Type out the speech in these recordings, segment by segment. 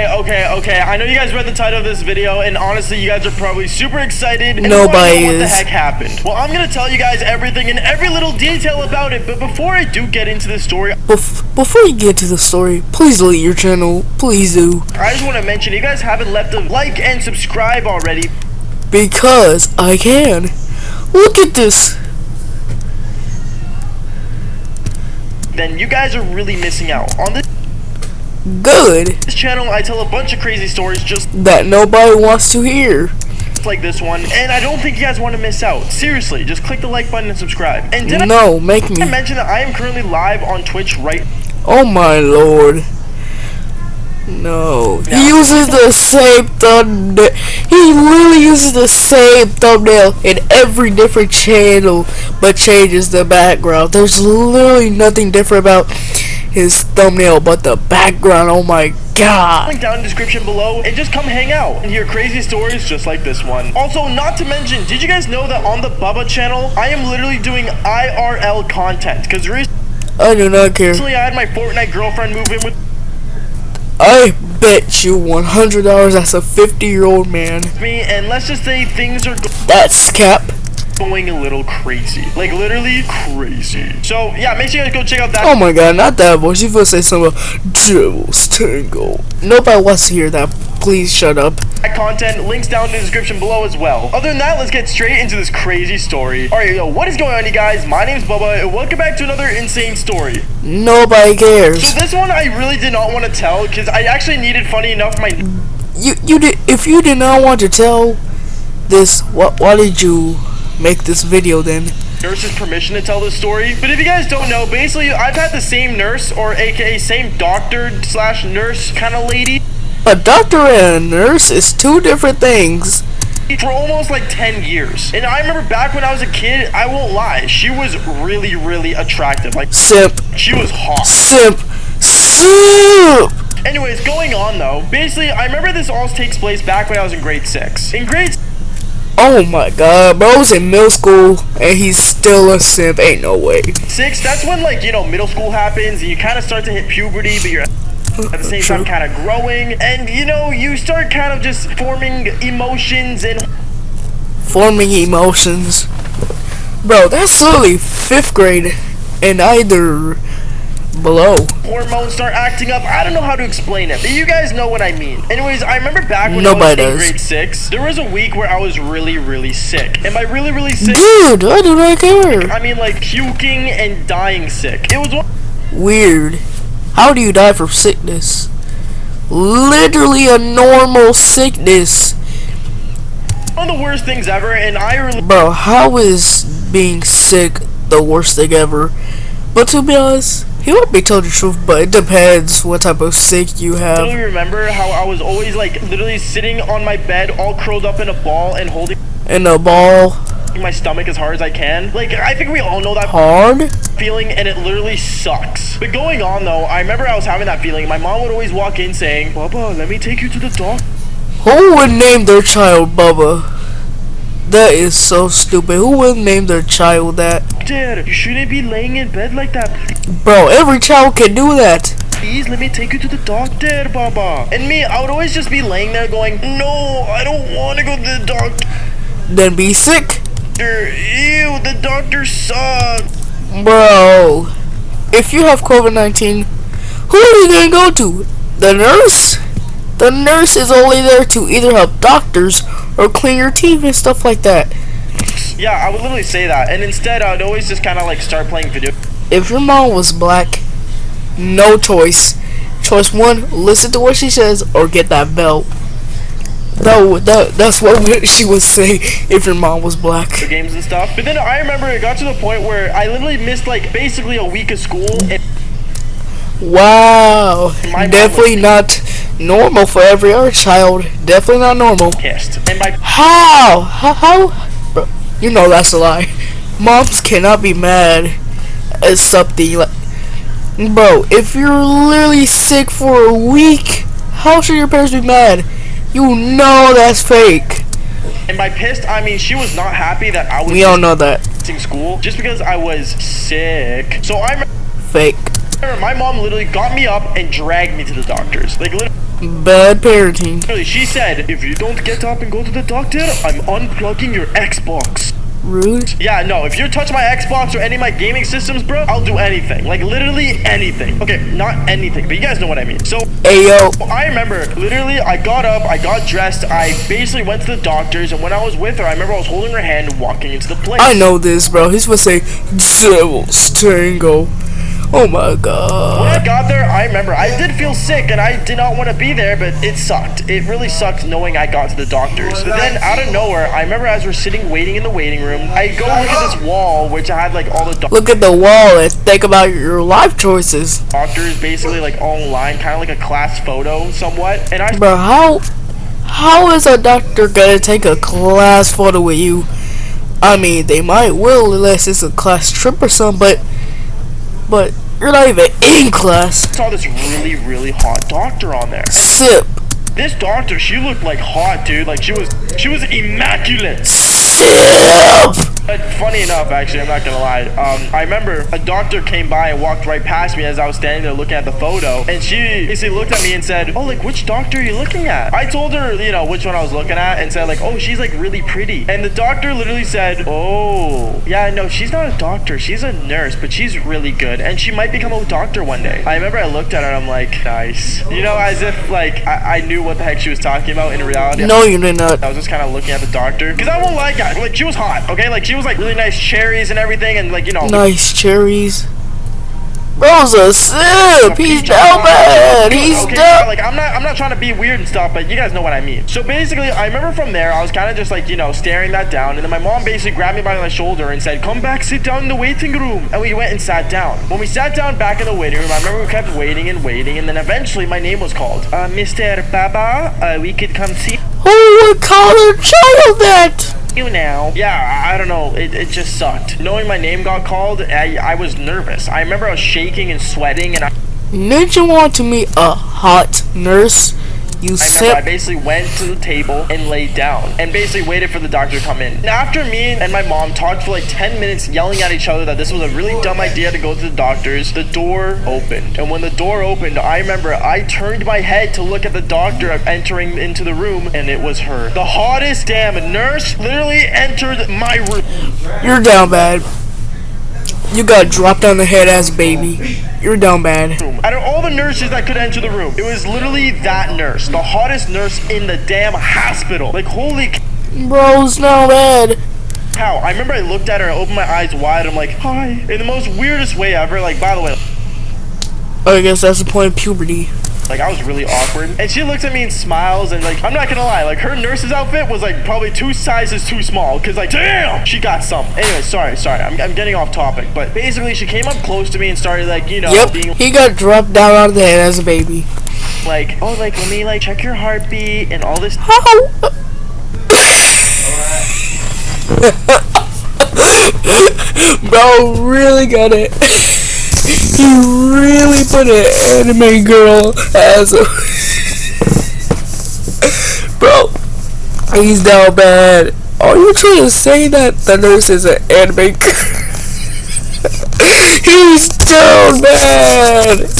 Okay. I know you guys read the title of this video, and honestly, you guys are probably super excited. And Nobody know what is. the heck happened? Well, I'm gonna tell you guys everything and every little detail about it. But before I do get into the story, Before you get to the story, please delete your channel. Please do. I just want to mention, if you guys haven't left a like and subscribe already, Because I can. Look at this. then you guys are really missing out. On Good. this channel, I tell a bunch of crazy stories just That nobody wants to hear. like this one, and I don't think you guys want to miss out. Seriously, just click the like button and subscribe. And did No, make me. I mention that I am currently live on Twitch right Oh my lord. No. He uses the same thumbnail. He literally uses the same thumbnail in every different channel, but changes the background. There's literally nothing different about his thumbnail but the background. Oh my god. link down in the description below and just come hang out and hear crazy stories just like this one. Also, not to mention, did you guys know that on the Bubba channel, I am literally doing IRL content? Because I do not care. recently I had my Fortnite girlfriend move in with I bet you $100 that's a 50-year-old man. me, and let's just say things are That's cap. going a little crazy. Like, literally crazy. So, yeah, make sure you guys go check out that. Oh my god, not that voice. You supposed to say something about Devil's Tango. Nobody wants to hear that. Please shut up. Content, links down in the description below as well. Other than that, let's get straight into this crazy story. Alright, yo, what is going on, you guys? My name's Bubba, and welcome back to another insane story. Nobody cares. So this one I really did not want to tell, because I actually needed, funny enough, my You did. If you did not want to tell this, why did you make this video then? nurse's permission to tell this story. But if you guys don't know, basically, I've had the same nurse, or aka same doctor slash nurse kind of lady, A doctor and a nurse is two different things. for almost like 10 years. And I remember back when I was a kid, I won't lie, she was really attractive. Like, Simp. she was hot. Simp. Simp. Anyways, going on though, basically, I remember this all takes place back when I was in grade 6. In grade Oh my god, bro's in middle school and he's still a simp. Ain't no way. 6, that's when, like, you know, middle school happens and you kind of start to hit puberty, but you're at the same time kind of growing, and you know, you start kind of just forming emotions and Forming emotions. Bro, that's literally 5th grade and either below. hormones start acting up. I don't know how to explain it, but you guys know what I mean. Anyways, I remember back when Nobody I was in does. grade 6, there was a week where I was really sick. And by really sick, Good, I do not care. I mean like puking and dying sick. It was one Weird. How do you die from sickness? Literally a normal sickness. of the worst things ever, and I really Bro, how is being sick the worst thing ever? But to be honest, he won't be telling the truth, but it depends what type of sick you have. remember how I was always like literally sitting on my bed all curled up in a ball and holding And a ball my stomach as hard as I can. Like, I think we all know that hard? feeling, and it literally sucks. But going on though, I remember I was having that feeling. My mom would always walk in saying, "Bubba, let me take you to the doctor." Who would name their child Bubba? That is so stupid. Who would name their child that? Dad, you shouldn't be laying in bed like that. Bro, every child can do that. Please let me take you to the doctor, Baba. And me, I would always just be laying there going, "No, I don't want to go to the doctor. Then be sick. Ew, the doctor sucks." Bro, if you have COVID-19, who are you gonna go to? The nurse? The nurse is only there to either help doctors or clean your teeth and stuff like that. Yeah, I would literally say that. And instead, I would always just kind of like start playing video. If your mom was black, no choice. Choice 1, listen to what she says or get that belt. That's what she would say if your mom was black. Games and stuff. But then I remember it got to the point where I literally missed like basically a week of school. And Wow. My Definitely not normal for every other child. Definitely not normal. pissed. And by How? Bro, you know that's a lie. Moms cannot be mad at something like... Bro, if you're literally sick for a week, how should your parents be mad? You know that's fake. And by pissed, I mean she was not happy that I was We all know that. missing school just because I was sick. So I remember Fake. my mom literally got me up and dragged me to the doctors. Like, literally. Bad parenting. She said, if you don't get up and go to the doctor, I'm unplugging your Xbox. Rude. Yeah, no, if you touch my Xbox or any of my gaming systems, bro, I'll do anything. Like, literally anything. Okay, not anything, but you guys know what I mean. So, Ayo. I remember, literally, I got up, I got dressed, I basically went to the doctor's, and when I was with her, I remember I was holding her hand and walking into the place. I know this, bro. He's supposed to say, Devil's Tango. Oh my god. When I got there, I remember I did feel sick and I did not want to be there, but it sucked. It really sucked knowing I got to the doctor's. But then out of nowhere, I remember as we're sitting waiting in the waiting room, I go look at this wall which I had like all the Look at the wall and think about your life choices. doctors basically like all in line, kind of like a class photo somewhat. And I Bro, how is a doctor gonna take a class photo with you? I mean, they might will unless it's a class trip or something, but you're not even in class. saw this really hot doctor on there. Simp. This doctor, she looked like hot, dude. Like she was immaculate. Simp. But funny enough, actually, I'm not gonna lie. I remember a doctor came by and walked right past me as I was standing there looking at the photo, and she basically looked at me and said, "Oh, like which doctor are you looking at?" I told her, you know, which one I was looking at, and said like, "Oh, she's like really pretty." And the doctor literally said, "Oh, yeah, no, she's not a doctor. She's a nurse, but she's really good, and she might become a doctor one day." I remember I looked at her and I'm like, "Nice," you know, as if like I knew what the heck she was talking about. In reality, No, you did not. I was just kind of looking at the doctor because I won't lie, guys. Like she was hot, okay? Like she was like really nice cherries and everything, and like, you know, Nice cherries. Bro's a simp. He's down bad. He's okay, down. like I'm not trying to be weird and stuff, but you guys know what I mean. So basically, I remember from there, I was kind of just like, you know, staring that down, and then my mom basically grabbed me by my shoulder and said, "Come back, sit down in the waiting room." And we went and sat down. When we sat down back in the waiting room, I remember we kept waiting and waiting, and then eventually my name was called. Mr. Baba, we could come see Who would call their child that? you now. Yeah, I don't know. It just sucked. Knowing my name got called, I was nervous. I remember I was shaking and sweating, and Did you want to meet a hot nurse? You I simp. basically went to the table and laid down and basically waited for the doctor to come in. And after me and my mom talked for like 10 minutes yelling at each other that this was a really dumb idea to go to the doctor's, the door opened. And when the door opened, I remember I turned my head to look at the doctor entering into the room, and it was her. The hottest damn nurse literally entered my room. You're down bad. You got dropped on the head as a baby. You're down bad. Out of all the nurses that could enter the room, it was literally that nurse. The hottest nurse in the damn hospital. Like, holy Bro's down bad. cow. I remember I looked at her, I opened my eyes wide, I'm like, "Hi." In the most weirdest way ever. Like, by the way, I guess that's the point of puberty. like, I was really awkward. And she looks at me and smiles, and like, I'm not gonna lie, like, her nurse's outfit was like probably 2 sizes too small, because like, damn, she got some. Anyway, sorry, I'm getting off topic, but basically she came up close to me and started like, you know, being He got dropped down on the head as a baby. like, "Oh, like, let me like check your heartbeat and all this." How? Bro really got it. You really put an anime girl as a Bro, he's down bad. Are you trying to say that the nurse is an anime girl? He's down bad.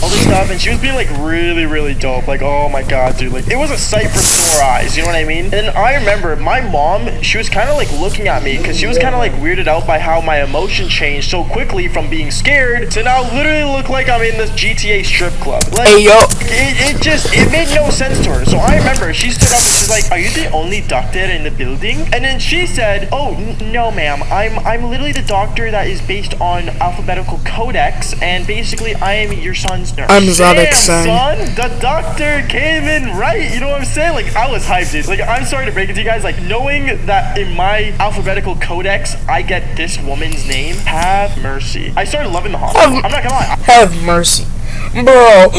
All this stuff, and she was being like really dope. Like, oh my god, dude, like it was a sight for sore eyes, you know what I mean? And I remember my mom, she was kind of like looking at me because she was kind of like weirded out by how my emotion changed so quickly from being scared to now literally look like I'm in this GTA strip club. Like, Hey yo, it made no sense to her. So I remember she stood up and she's like, "Are you the only doctor in the building?" And then she said, "Oh no, ma'am, I'm literally the doctor that is based on alphabetical codex, and basically I am your son's nurse." I'm Zodic's Damn, son. The doctor came in right. You know what I'm saying? Like, I was hyped, dude. Like, I'm sorry to break it to you guys. Like, knowing that in my alphabetical codex, I get this woman's name, have mercy. I started loving the hospital. I'm not gonna lie. have mercy, bro.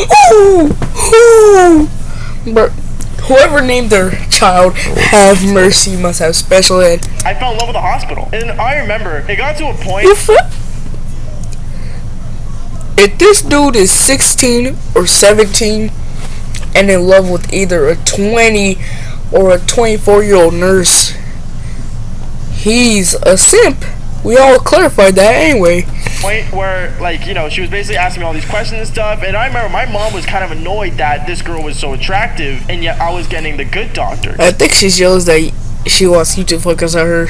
Bro, whoever named their child have mercy must have special ed. I fell in love with the hospital. And I remember, it got to a point. If this dude is 16 or 17 and in love with either a 20 or a 24-year-old nurse, he's a simp. We all clarified that anyway. Point where, like, you know, she was basically asking me all these questions and stuff, and I remember my mom was kind of annoyed that this girl was so attractive, and yet I was getting the good doctor. I think she's jealous that she wants you to focus on her.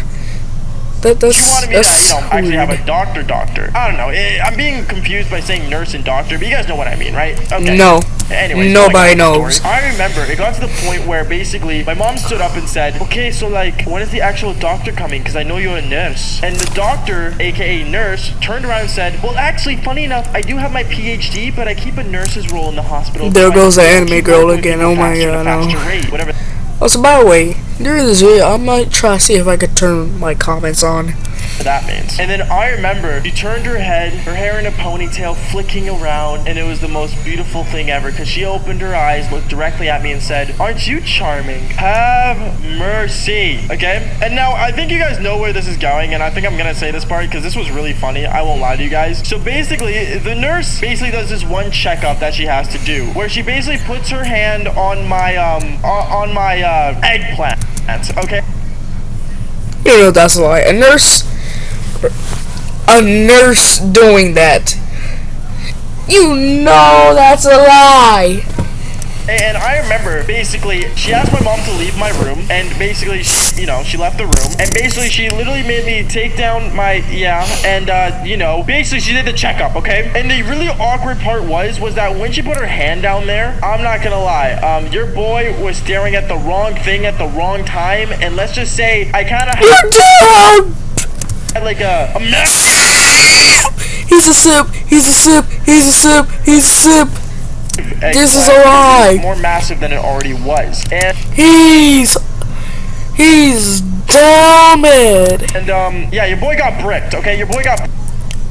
She wanted me to, actually have a doctor. I don't know. I'm being confused by saying nurse and doctor, but you guys know what I mean, right? Okay. No. Anyway, nobody knows. I remember it got to the point where basically my mom stood up and said, okay, so like, when is the actual doctor coming? Because I know you're a nurse. And the doctor, aka nurse, turned around and said, well, actually, funny enough, I do have my PhD, but I keep a nurse's role in the hospital. There goes the anime girl again. Oh my god, no. Also, by the way, during this video, I might try to see if I could turn my comments on. That means. And then I remember she turned her head, her hair in a ponytail, flicking around, and it was the most beautiful thing ever because she opened her eyes, looked directly at me, and said, aren't you charming? Have mercy. Okay? And now I think you guys know where this is going, and I think I'm gonna say this part because this was really funny. I won't lie to you guys. So basically, the nurse basically does this one checkup that she has to do, where she basically puts her hand on my eggplant. Okay? You know that's a lie. A nurse doing that. You know that's a lie. And I remember, basically, she asked my mom to leave my room, and basically, she left the room, and basically, she literally made me take down my, basically, she did the checkup, okay? And the really awkward part was that when she put her hand down there, I'm not gonna lie, your boy was staring at the wrong thing at the wrong time, and let's just say, I kind of had like a He's a simp. This is a lie. More massive than it already was, and he's damn it. And yeah, your boy got bricked. Okay, your boy got.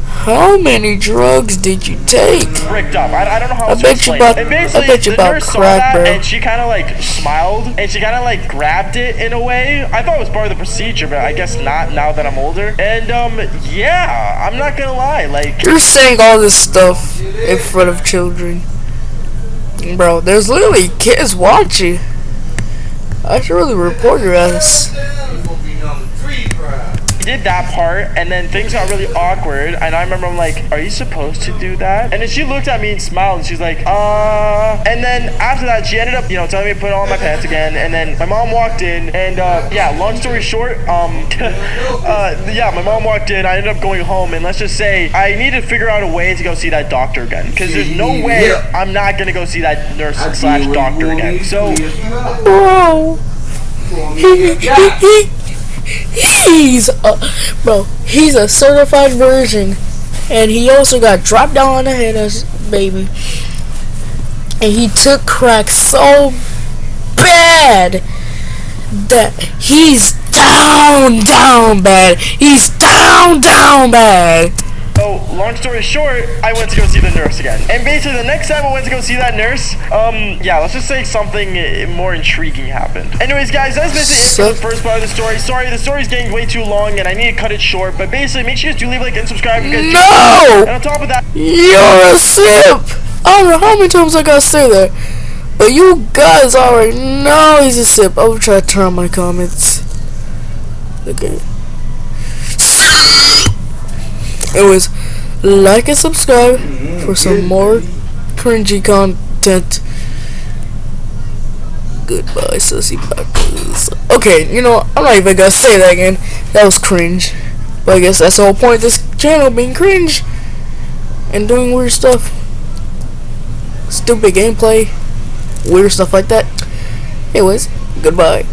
How many drugs did you take? Bricked up. I don't know how I bet you about. I bet you about crack, bro. And she kind of like smiled, and she kind of like grabbed it in a way. I thought it was part of the procedure, but I guess not now that I'm older. And yeah, I'm not gonna lie. Like, you're saying all this stuff in front of children. Bro, there's literally kids watching. I should really report your ass. Did that part, and then things got really awkward, and I remember I'm like, are you supposed to do that? And then she looked at me and smiled, and she's like, and then after that, she ended up, telling me to put on my pants again, and then my mom walked in, and yeah, long story short, yeah, my mom walked in, I ended up going home, and let's just say, I need to figure out a way to go see that doctor again, because there's no way I'm not gonna go see that nurse / doctor again, so. Bro. He's a certified virgin, and he also got dropped down on the head as a baby, and he took crack so bad that he's down bad. He's down bad. So, long story short, I went to go see the nurse again. And basically, the next time I went to go see that nurse, yeah, let's just say something more intriguing happened. Anyways, guys, that's basically it for the first part of the story. Sorry, the story's getting way too long, and I need to cut it short. But basically, make sure you guys do leave a like and subscribe. No! And on top of that, you're a simp! I don't know how many times I gotta say that. But you guys already know he's a simp. I will try to turn on my comments. Okay. Anyways, like and subscribe for some more cringy content. Goodbye, sussy backers. Okay, I'm not even gonna say that again. That was cringe. But I guess that's the whole point of this channel, being cringe and doing weird stuff. Stupid gameplay, weird stuff like that. Anyways, goodbye.